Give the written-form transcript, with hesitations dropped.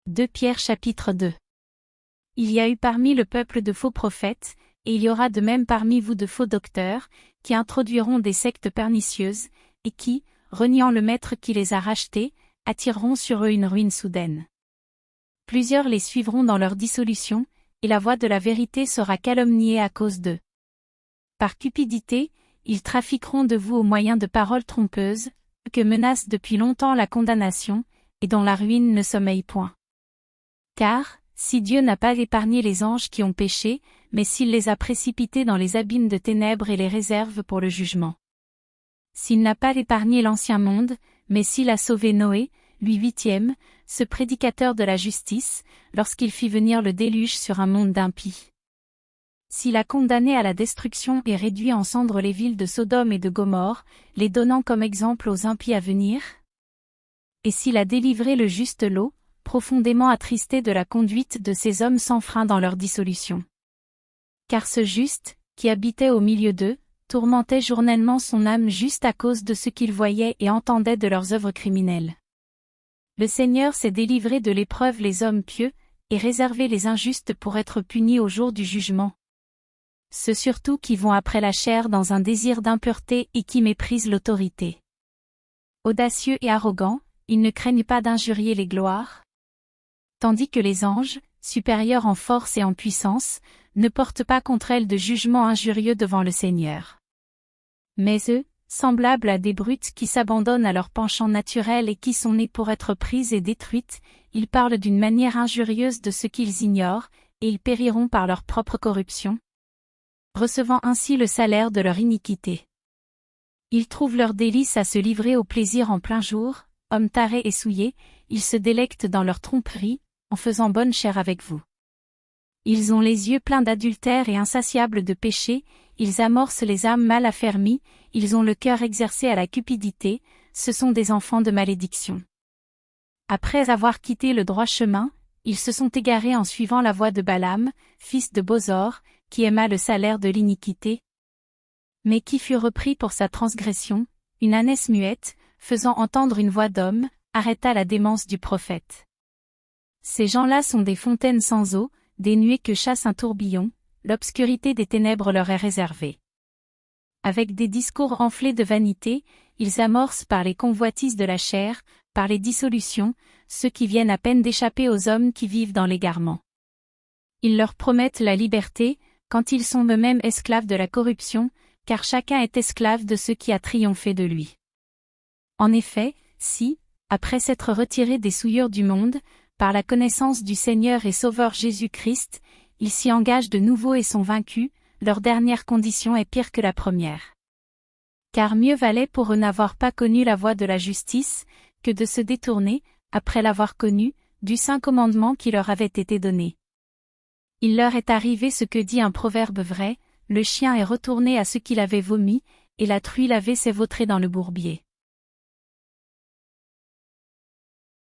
2 Pierre chapitre 2. Il y a eu parmi le peuple de faux prophètes, et il y aura de même parmi vous de faux docteurs, qui introduiront des sectes pernicieuses, et qui, reniant le maître qui les a rachetés, attireront sur eux une ruine soudaine. Plusieurs les suivront dans leur dissolution, et la voie de la vérité sera calomniée à cause d'eux. Par cupidité, ils trafiqueront de vous au moyen de paroles trompeuses, que menace depuis longtemps la condamnation, et dont la ruine ne sommeille point. Car, si Dieu n'a pas épargné les anges qui ont péché, mais s'il les a précipités dans les abîmes de ténèbres et les réserve pour le jugement. S'il n'a pas épargné l'ancien monde, mais s'il a sauvé Noé, lui 8e, ce prédicateur de la justice, lorsqu'il fit venir le déluge sur un monde d'impies. S'il a condamné à la destruction et réduit en cendres les villes de Sodome et de Gomorrhe, les donnant comme exemple aux impies à venir? Et s'il a délivré le juste Lot, profondément attristé de la conduite de ces hommes sans frein dans leur dissolution. Car ce juste, qui habitait au milieu d'eux, tourmentait journellement son âme juste à cause de ce qu'il voyait et entendait de leurs œuvres criminelles. Le Seigneur s'est délivré de l'épreuve les hommes pieux, et réservé les injustes pour être punis au jour du jugement. Ceux surtout qui vont après la chair dans un désir d'impureté et qui méprisent l'autorité. Audacieux et arrogants, ils ne craignent pas d'injurier les gloires. Tandis que les anges, supérieurs en force et en puissance, ne portent pas contre elles de jugement injurieux devant le Seigneur. Mais eux, semblables à des brutes qui s'abandonnent à leur penchant naturel et qui sont nés pour être prises et détruites, ils parlent d'une manière injurieuse de ce qu'ils ignorent, et ils périront par leur propre corruption, recevant ainsi le salaire de leur iniquité. Ils trouvent leur délice à se livrer au plaisir en plein jour, hommes tarés et souillés, ils se délectent dans leur tromperie, en faisant bonne chère avec vous. Ils ont les yeux pleins d'adultère et insatiables de péché, ils amorcent les âmes mal affermies, ils ont le cœur exercé à la cupidité, ce sont des enfants de malédiction. Après avoir quitté le droit chemin, ils se sont égarés en suivant la voie de Balaam, fils de Bosor, qui aima le salaire de l'iniquité, mais qui fut repris pour sa transgression, une ânesse muette, faisant entendre une voix d'homme, arrêta la démence du prophète. Ces gens-là sont des fontaines sans eau, des nuées que chasse un tourbillon, l'obscurité des ténèbres leur est réservée. Avec des discours enflés de vanité, ils amorcent par les convoitises de la chair, par les dissolutions, ceux qui viennent à peine d'échapper aux hommes qui vivent dans l'égarement. Ils leur promettent la liberté, quand ils sont eux-mêmes esclaves de la corruption, car chacun est esclave de ce qui a triomphé de lui. En effet, si, après s'être retirés des souillures du monde, par la connaissance du Seigneur et Sauveur Jésus-Christ, ils s'y engagent de nouveau et sont vaincus, leur dernière condition est pire que la première. Car mieux valait pour eux n'avoir pas connu la voie de la justice, que de se détourner, après l'avoir connue, du saint commandement qui leur avait été donné. Il leur est arrivé ce que dit un proverbe vrai, le chien est retourné à ce qu'il avait vomi, et la truie lavée s'est vautrée dans le bourbier.